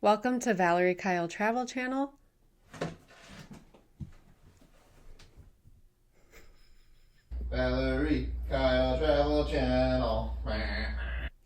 Welcome to Valerie Kyle Travel Channel. Valerie Kyle Travel Channel.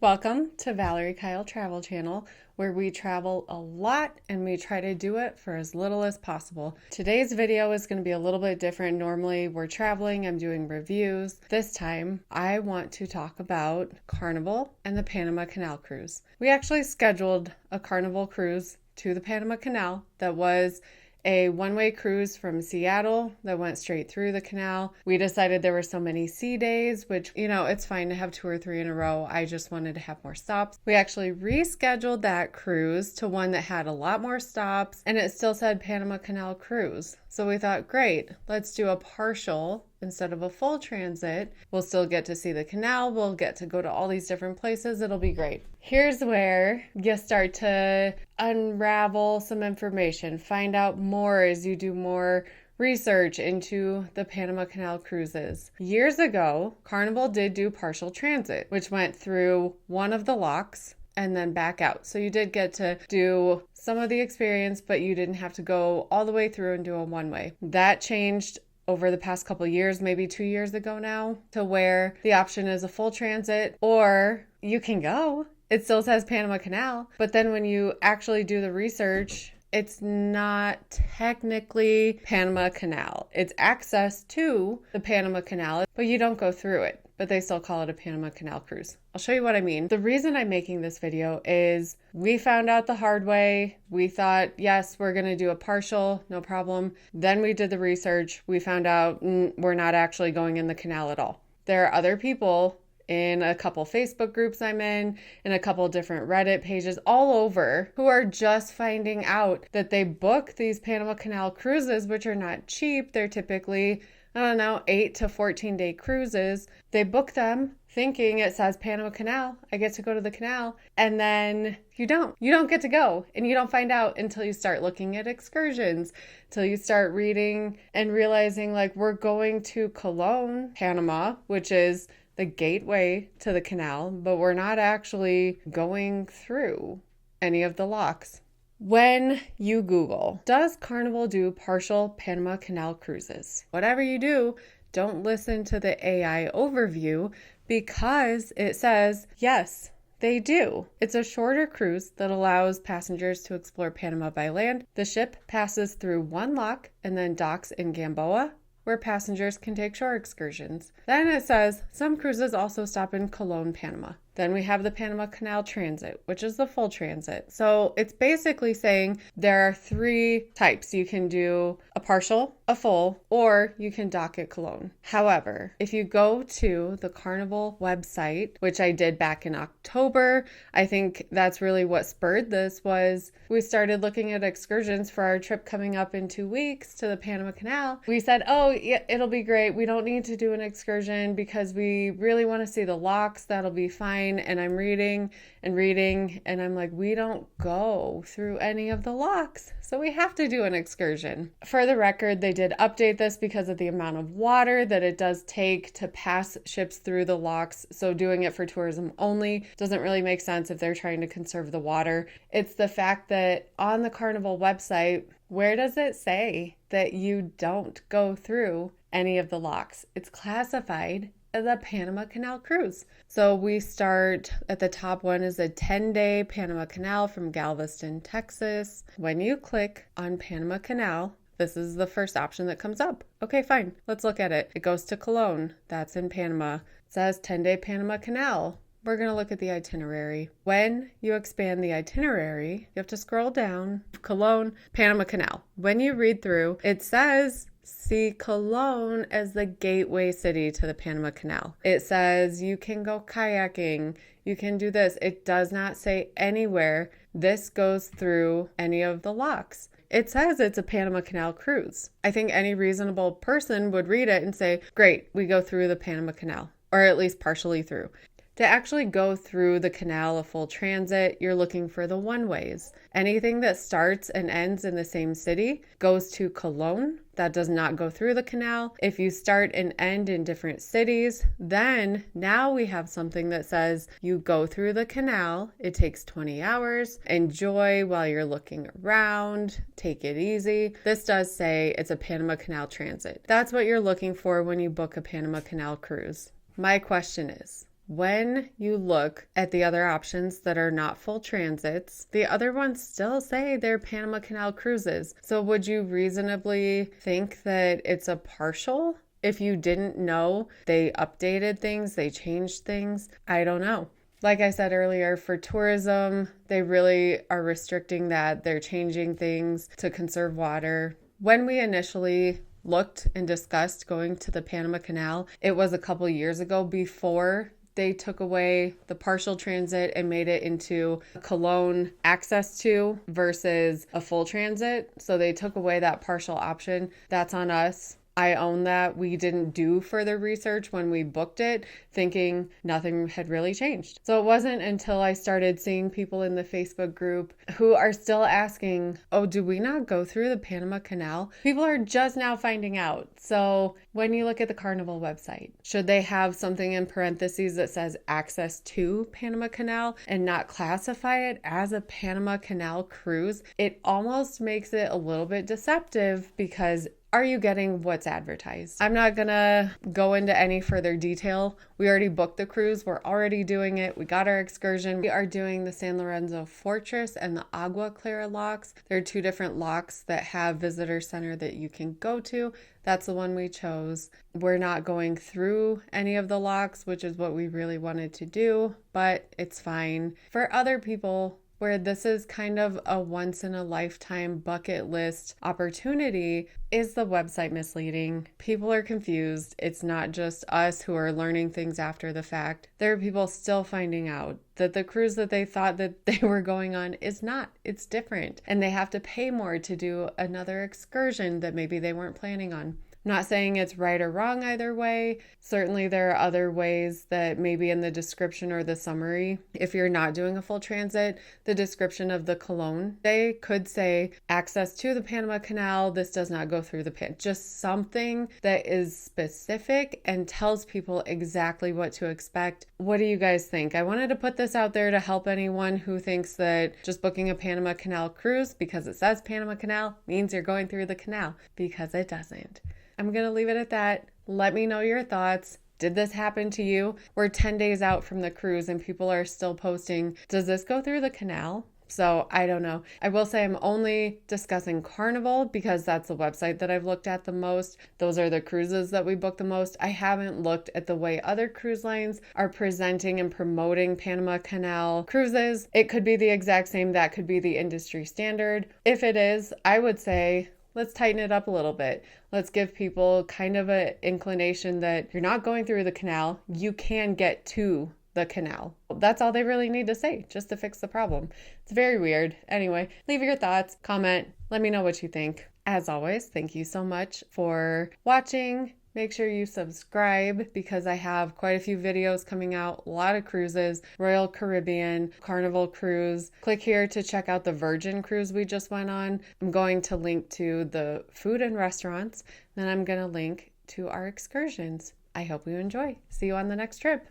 Welcome to Valerie Kyle Travel Channel, where we travel a lot and we try to do it for as little as possible. Today's video is going to be a little bit different. Normally we're traveling, I'm doing reviews. This time I want to talk about Carnival and the Panama Canal cruise. We actually scheduled a Carnival cruise to the Panama Canal that was a one-way cruise from Seattle that went straight through the canal. We decided there were so many sea days, which, it's fine to have 2 or 3 in a row. I just wanted to have more stops. We actually rescheduled that cruise to one that had a lot more stops, and it still said Panama Canal Cruise. So we thought, great, let's do a partial instead of a full transit. We'll still get to see the canal. We'll get to go to all these different places. It'll be great. Here's where you start to unravel some information, find out more as you do more research into the Panama Canal cruises. Years ago, Carnival did do partial transit, which went through one of the locks and then back out. So you did get to do some of the experience, but you didn't have to go all the way through and do a one-way. That changed over the past couple years, maybe 2 years ago now, to where the option is a full transit, or you can go. It still says Panama Canal, but then when you actually do the research, it's not technically Panama Canal. It's access to the Panama Canal, but you don't go through it. But they still call it a Panama Canal cruise. I'll show you what I mean. The reason I'm making this video is we found out the hard way. We thought, yes, we're going to do a partial, no problem. Then we did the research. We found out we're not actually going in the canal at all. There are other people in a couple Facebook groups I'm in a couple different Reddit pages all over who are just finding out that they book these Panama Canal cruises, which are not cheap. They're typically 8 to 14 day cruises. They book them thinking it says Panama Canal. I get to go to the canal. And then you don't get to go, and you don't find out until you start looking at excursions, till you start reading and realizing we're going to Cologne, Panama, which is the gateway to the canal, but we're not actually going through any of the locks. When you Google, does Carnival do partial Panama Canal cruises? Whatever you do, don't listen to the AI overview because it says, yes, they do. It's a shorter cruise that allows passengers to explore Panama by land. The ship passes through one lock and then docks in Gamboa, where passengers can take shore excursions. Then it says some cruises also stop in Cologne, Panama. Then we have the Panama Canal Transit, which is the full transit. So it's basically saying there are 3 types. You can do a partial, a full, or you can dock at Cologne. However, if you go to the Carnival website, which I did back in October, I think that's really what spurred this was we started looking at excursions for our trip coming up in 2 weeks to the Panama Canal. We said, oh, yeah, it'll be great. We don't need to do an excursion because we really want to see the locks. That'll be fine. And I'm reading, and I'm like, we don't go through any of the locks, so we have to do an excursion. For the record, they did update this because of the amount of water that it does take to pass ships through the locks, so doing it for tourism only doesn't really make sense if they're trying to conserve the water. It's the fact that on the Carnival website, where does it say that you don't go through any of the locks? It's classified the Panama Canal cruise. So we start at the top one is a 10-day Panama Canal from Galveston, Texas. When you click on Panama Canal, this is the first option that comes up. Okay, fine. Let's look at it. It goes to Cologne. That's in Panama. It says 10-day Panama Canal. We're going to look at the itinerary. When you expand the itinerary, you have to scroll down. Cologne, Panama Canal. When you read through, it says see Cologne as the gateway city to the Panama Canal. It says you can go kayaking, you can do this. It does not say anywhere this goes through any of the locks. It says it's a Panama Canal cruise. I think any reasonable person would read it and say, great, we go through the Panama Canal, or at least partially through. To actually go through the canal, a full transit, you're looking for the one-ways. Anything that starts and ends in the same city goes to Cologne. That does not go through the canal. If you start and end in different cities, then now we have something that says you go through the canal. It takes 20 hours. Enjoy while you're looking around. Take it easy. This does say it's a Panama Canal transit. That's what you're looking for when you book a Panama Canal cruise. My question is, when you look at the other options that are not full transits, the other ones still say they're Panama Canal cruises. So would you reasonably think that it's a partial? If you didn't know they updated things, they changed things, I don't know. Like I said earlier, for tourism, they really are restricting that. They're changing things to conserve water. When we initially looked and discussed going to the Panama Canal, it was a couple years ago before they took away the partial transit and made it into a Cologne access to versus a full transit. So they took away that partial option. That's on us. I own that. We didn't do further research when we booked it, thinking nothing had really changed. So it wasn't until I started seeing people in the Facebook group who are still asking, oh, do we not go through the Panama Canal? People are just now finding out. So when you look at the Carnival website, should they have something in parentheses that says access to Panama Canal and not classify it as a Panama Canal cruise? It almost makes it a little bit deceptive because are you getting what's advertised? I'm not gonna go into any further detail. We already booked the cruise. We're already doing it. We got our excursion. We are doing the San Lorenzo Fortress and the Agua Clara locks. There are two different locks that have visitor center that you can go to. That's the one we chose. We're not going through any of the locks, which is what we really wanted to do, but it's fine. For other people, where this is kind of a once-in-a-lifetime bucket list opportunity, is the website misleading? People are confused. It's not just us who are learning things after the fact. There are people still finding out that the cruise that they thought that they were going on is not. It's different. And they have to pay more to do another excursion that maybe they weren't planning on. Not saying it's right or wrong either way. Certainly there are other ways that maybe in the description or the summary, if you're not doing a full transit, the description of the Cologne, they could say access to the Panama Canal. This does not go through the just something that is specific and tells people exactly what to expect. What do you guys think? I wanted to put this out there to help anyone who thinks that just booking a Panama Canal cruise because it says Panama Canal means you're going through the canal, because it doesn't. I'm going to leave it at that. Let me know your thoughts. Did this happen to you? We're 10 days out from the cruise and people are still posting, does this go through the canal? So I don't know. I will say I'm only discussing Carnival because that's the website that I've looked at the most. Those are the cruises that we book the most. I haven't looked at the way other cruise lines are presenting and promoting Panama Canal cruises. It could be the exact same. That could be the industry standard. If it is, I would say let's tighten it up a little bit. Let's give people kind of an inclination that you're not going through the canal. You can get to the canal. That's all they really need to say, just to fix the problem. It's very weird. Anyway, leave your thoughts, comment, let me know what you think. As always, thank you so much for watching. Make sure you subscribe because I have quite a few videos coming out, a lot of cruises, Royal Caribbean, Carnival cruise. Click here to check out the Virgin cruise we just went on. I'm going to link to the food and restaurants, then I'm going to link to our excursions. I hope you enjoy. See you on the next trip.